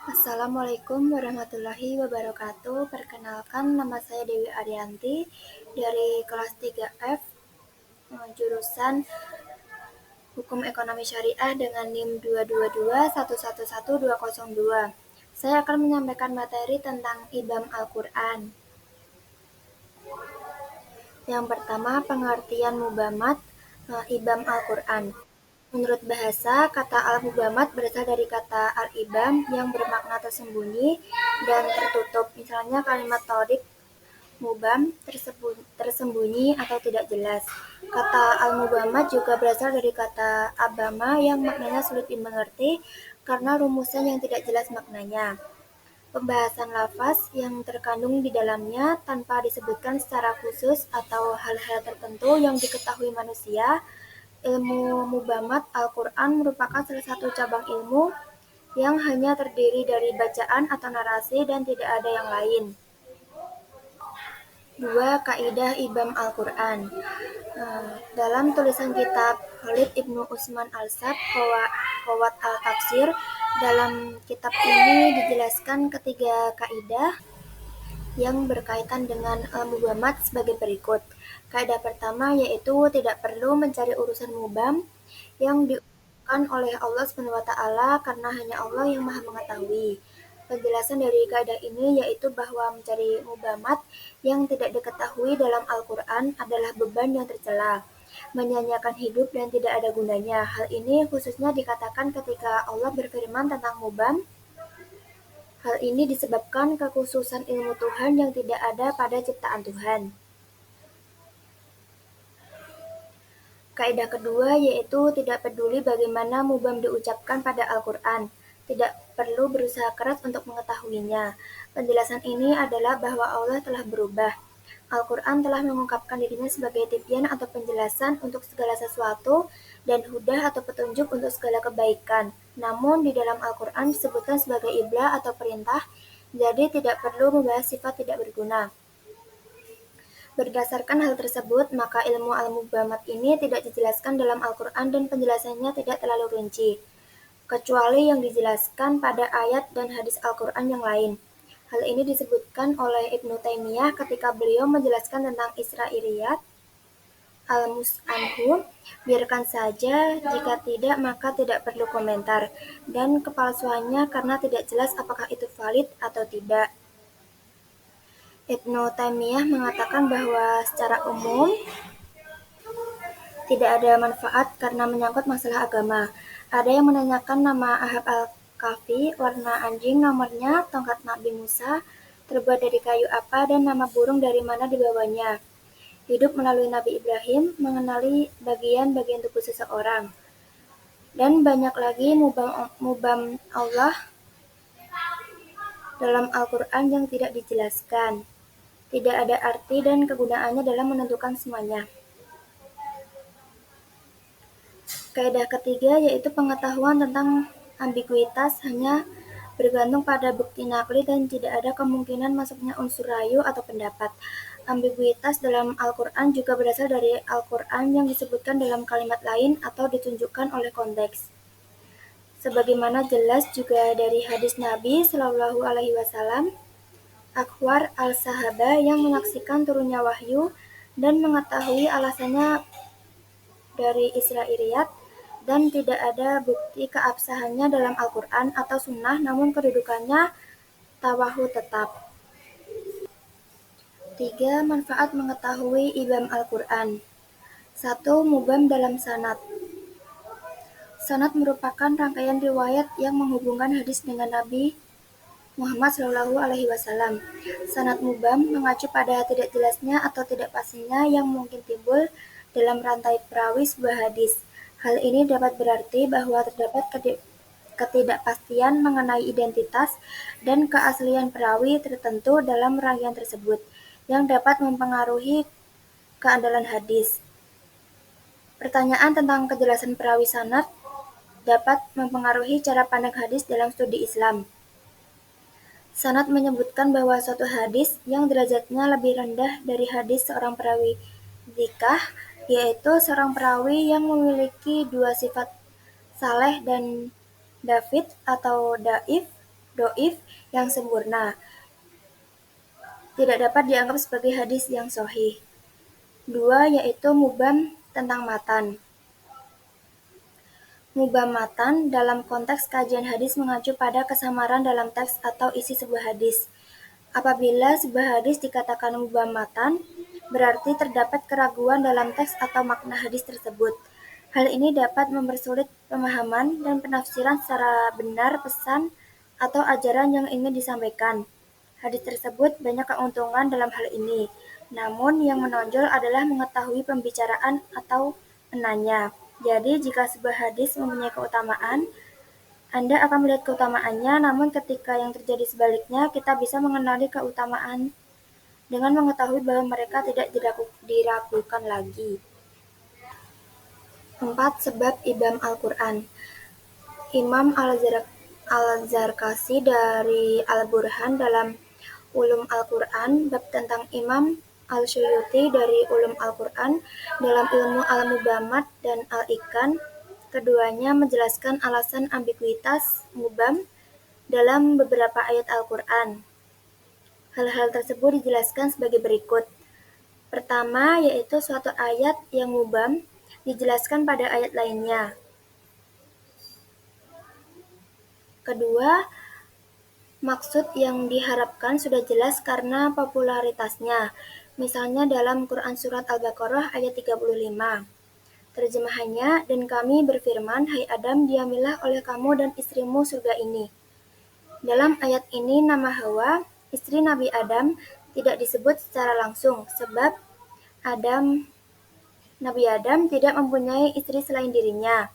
Assalamualaikum warahmatullahi wabarakatuh. Perkenalkan, nama saya Dewi Arianti dari kelas 3F, jurusan Hukum Ekonomi Syariah dengan NIM 222111202. Saya akan menyampaikan materi tentang IBAM Al-Quran. Yang pertama, pengertian mubamat IBAM Al-Quran. Menurut bahasa, kata al-mubamat berasal dari kata al-ibam yang bermakna tersembunyi dan tertutup. Misalnya kalimat torik mubam tersembunyi atau tidak jelas. Kata al-mubamat juga berasal dari kata abama yang maknanya sulit dimengerti karena rumusan yang tidak jelas maknanya. Pembahasan lafaz yang terkandung di dalamnya tanpa disebutkan secara khusus atau hal-hal tertentu yang diketahui manusia. Ilmu mubamat Al-Quran merupakan salah satu cabang ilmu yang hanya terdiri dari bacaan atau narasi dan tidak ada yang lain. 2. Kaidah Ibam Al-Quran. Dalam tulisan kitab Khalid Ibnu Utsman Al-Sab, Qawat Al-Tafsir, dalam kitab ini dijelaskan ketiga kaidah yang berkaitan dengan mubamat sebagai berikut. Kaidah pertama yaitu tidak perlu mencari urusan mubam yang diucapkan oleh Allah SWT karena hanya Allah yang Maha mengetahui. Penjelasan dari kaidah ini yaitu bahwa mencari mubamat yang tidak diketahui dalam Al-Quran adalah beban yang tercela, menyanyiakan hidup dan tidak ada gunanya. Hal ini khususnya dikatakan ketika Allah berfirman tentang mubam. Hal ini disebabkan kekhususan ilmu Tuhan yang tidak ada pada ciptaan Tuhan. Kaidah kedua yaitu tidak peduli bagaimana mubam diucapkan pada Al-Quran, tidak perlu berusaha keras untuk mengetahuinya. Penjelasan ini adalah bahwa Allah telah berubah. Al-Quran telah mengungkapkan dirinya sebagai tibyan atau penjelasan untuk segala sesuatu dan hudah atau petunjuk untuk segala kebaikan. Namun di dalam Al-Quran disebutkan sebagai iblah atau perintah, jadi tidak perlu membahas sifat tidak berguna. Berdasarkan hal tersebut, maka ilmu al-mubamat ini tidak dijelaskan dalam Al-Quran dan penjelasannya tidak terlalu rinci, kecuali yang dijelaskan pada ayat dan hadis Al-Quran yang lain. Hal ini disebutkan oleh Ibnu Taimiyah ketika beliau menjelaskan tentang Israiliyat Al-Mus'anhu, biarkan saja, jika tidak maka tidak perlu komentar, dan kepalsuannya karena tidak jelas apakah itu valid atau tidak. Ibnu Taimiyah mengatakan bahwa secara umum tidak ada manfaat karena menyangkut masalah agama. Ada yang menanyakan nama Ahab al-Kahfi, warna anjing, nomornya, tongkat Nabi Musa, terbuat dari kayu apa, dan nama burung dari mana dibawanya. Hidup melalui Nabi Ibrahim, mengenali bagian-bagian tubuh seseorang. Dan banyak lagi mubam Allah dalam Al-Quran yang tidak dijelaskan. Tidak ada arti dan kegunaannya dalam menentukan semuanya. Kaidah ketiga yaitu pengetahuan tentang ambiguitas hanya bergantung pada bukti nakli dan tidak ada kemungkinan masuknya unsur rayu atau pendapat. Ambiguitas dalam Al-Quran juga berasal dari Al-Quran yang disebutkan dalam kalimat lain atau ditunjukkan oleh konteks. Sebagaimana jelas juga dari hadis Nabi Shallallahu Alaihi Wasallam, Akhwar al-Sahaba yang menyaksikan turunnya wahyu dan mengetahui alasannya dari Israiliyat dan tidak ada bukti keabsahannya dalam Al-Quran atau Sunnah, namun kedudukannya tawahu tetap. 3. Manfaat mengetahui ibam Al-Quran. 1. Mubam dalam sanad. Sanad merupakan rangkaian riwayat yang menghubungkan hadis dengan Nabi Muhammad Shallallahu Alaihi Wasallam. Sanad mubam mengacu pada tidak jelasnya atau tidak pastinya yang mungkin timbul dalam rantai perawi sebuah hadis. Hal ini dapat berarti bahwa terdapat ketidakpastian mengenai identitas dan keaslian perawi tertentu dalam rangkaian tersebut, yang dapat mempengaruhi keandalan hadis. Pertanyaan tentang kejelasan perawi sanad dapat mempengaruhi cara pandang hadis dalam studi Islam. Sanad menyebutkan bahwa suatu hadis yang derajatnya lebih rendah dari hadis seorang perawi dzikah, yaitu seorang perawi yang memiliki dua sifat saleh dan David atau daif, doif yang sempurna, tidak dapat dianggap sebagai hadis yang sahih. 2. Yaitu mubham tentang matan. Mubham matan dalam konteks kajian hadis mengacu pada kesamaran dalam teks atau isi sebuah hadis. Apabila sebuah hadis dikatakan mubham matan, berarti terdapat keraguan dalam teks atau makna hadis tersebut. Hal ini dapat mempersulit pemahaman dan penafsiran secara benar pesan atau ajaran yang ingin disampaikan. Hadis tersebut banyak keuntungan dalam hal ini, namun yang menonjol adalah mengetahui pembicaraan atau penanya. Jadi, jika sebuah hadis mempunyai keutamaan, Anda akan melihat keutamaannya, namun ketika yang terjadi sebaliknya, kita bisa mengenali keutamaan dengan mengetahui bahwa mereka tidak diragukan lagi. 4. Sebab Ibham Al-Quran. Imam Al-Zarkasi dari Al-Burhan dalam Ulum Al-Quran, bab tentang Imam Al-Suyuti dari Ulum Al-Quran dalam ilmu Al-Mubhamat dan Al-Ikan. Keduanya menjelaskan alasan ambiguitas mubham dalam beberapa ayat Al-Quran. Hal-hal tersebut dijelaskan sebagai berikut. Pertama, yaitu suatu ayat yang mubham dijelaskan pada ayat lainnya. Kedua, maksud yang diharapkan sudah jelas karena popularitasnya. Misalnya dalam Quran Surat Al-Baqarah ayat 35. Terjemahannya, dan kami berfirman, hai Adam, diamilah oleh kamu dan istrimu surga ini. Dalam ayat ini nama Hawa, istri Nabi Adam, tidak disebut secara langsung, sebab Nabi Adam tidak mempunyai istri selain dirinya.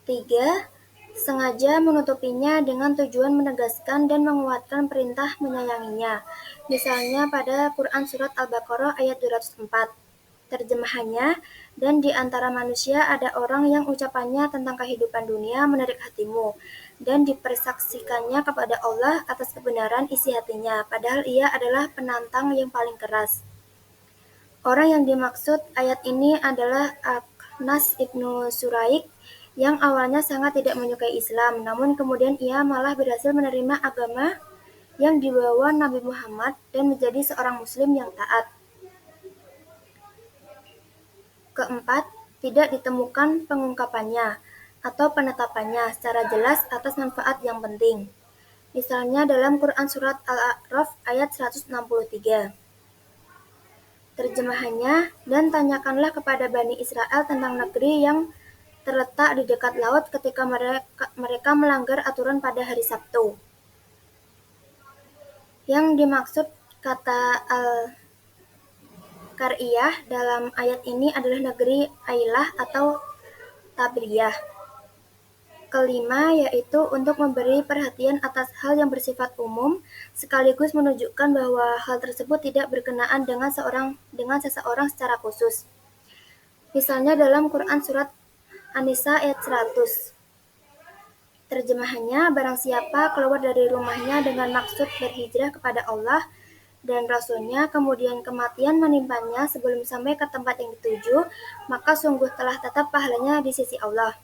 3. Sengaja menutupinya dengan tujuan menegaskan dan menguatkan perintah menyayanginya. Misalnya pada Quran Surat Al-Baqarah ayat 204. Terjemahannya, dan di antara manusia ada orang yang ucapannya tentang kehidupan dunia menarik hatimu, dan dipersaksikannya kepada Allah atas kebenaran isi hatinya, padahal ia adalah penantang yang paling keras. Orang yang dimaksud ayat ini adalah Akhnas ibnu Suraik, yang awalnya sangat tidak menyukai Islam, namun kemudian ia malah berhasil menerima agama yang dibawa Nabi Muhammad dan menjadi seorang muslim yang taat. Keempat, tidak ditemukan pengungkapannya atau penetapannya secara jelas atas manfaat yang penting. Misalnya dalam Quran Surat Al-A'raf ayat 163. Terjemahannya, dan tanyakanlah kepada Bani Israel tentang negeri yang terletak di dekat laut ketika mereka melanggar aturan pada hari Sabtu. Yang dimaksud kata Al-Qariyah dalam ayat ini adalah negeri Ailah atau Tabriyah. Kelima, yaitu untuk memberi perhatian atas hal yang bersifat umum, sekaligus menunjukkan bahwa hal tersebut tidak berkenaan dengan seseorang secara khusus. Misalnya dalam Quran Surat An-Nisa ayat 100. Terjemahannya, barang siapa keluar dari rumahnya dengan maksud berhijrah kepada Allah dan Rasul-Nya, kemudian kematian menimpanya sebelum sampai ke tempat yang dituju, maka sungguh telah tetap pahalanya di sisi Allah.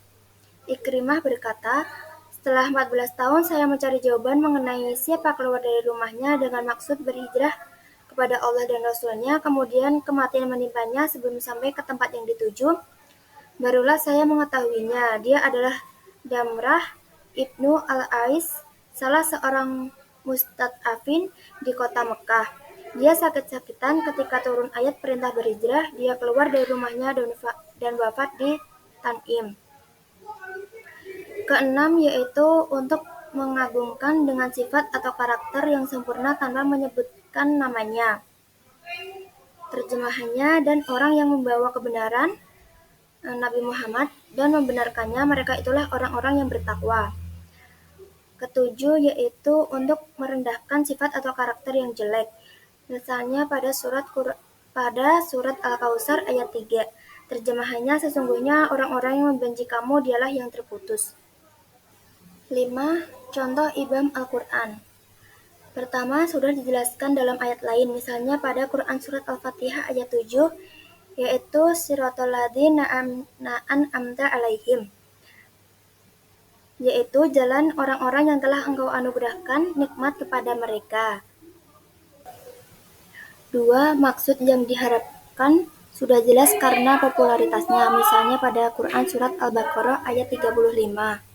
Ikrimah berkata, setelah 14 tahun saya mencari jawaban mengenai siapa keluar dari rumahnya dengan maksud berhijrah kepada Allah dan Rasul-Nya, kemudian kematian menimpanya sebelum sampai ke tempat yang dituju, barulah saya mengetahuinya. Dia adalah Damrah ibnu Al-Ais, salah seorang mustad'afin di kota Mekah. Dia sakit-sakitan ketika turun ayat perintah berhijrah. Dia keluar dari rumahnya dan wafat di Tanim. Keenam, yaitu untuk mengagungkan dengan sifat atau karakter yang sempurna tanpa menyebutkan namanya. Terjemahannya, dan orang yang membawa kebenaran Nabi Muhammad dan membenarkannya, mereka itulah orang-orang yang bertakwa. Ketujuh, yaitu untuk merendahkan sifat atau karakter yang jelek. Misalnya pada surat Al-Kautsar ayat 3. Terjemahannya, sesungguhnya orang-orang yang membenci kamu dialah yang terputus. 5. Contoh Ibham Al-Quran. Pertama, sudah dijelaskan dalam ayat lain, misalnya pada Quran Surat Al-Fatihah ayat 7, yaitu Siratal ladzina an'amta alaihim. yaitu jalan orang-orang yang telah Engkau anugerahkan nikmat kepada mereka. 2. Maksud yang diharapkan sudah jelas karena popularitasnya, misalnya pada Quran Surat Al-Baqarah ayat 35.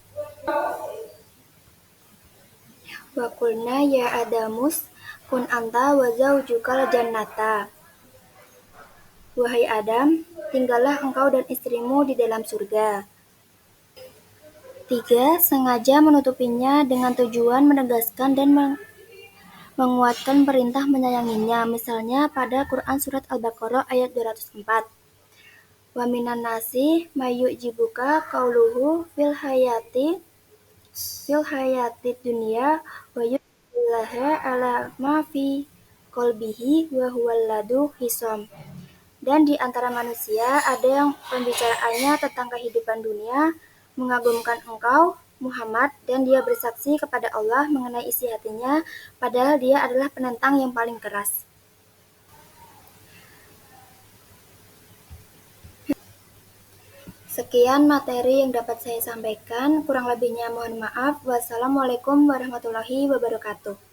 Wa qulna ya Adamus kun anta wa zaujukal jannata. Wahai Adam, tinggallah engkau dan istrimu di dalam surga. 3. Sengaja menutupinya dengan tujuan menegaskan dan menguatkan perintah menyayanginya, misalnya pada Quran Surat Al-Baqarah ayat 204. Wa minan nasi mayyu'jibuka qauluhu fil hayati dunya wa yudhillaha ala ma fi qalbihi wa huwal ladu hisam. Dan di antara manusia ada yang pembicaraannya tentang kehidupan dunia mengagumkan engkau, Muhammad, dan dia bersaksi kepada Allah mengenai isi hatinya, padahal dia adalah penentang yang paling keras. Sekian materi yang dapat saya sampaikan, kurang lebihnya mohon maaf. Wassalamualaikum warahmatullahi wabarakatuh.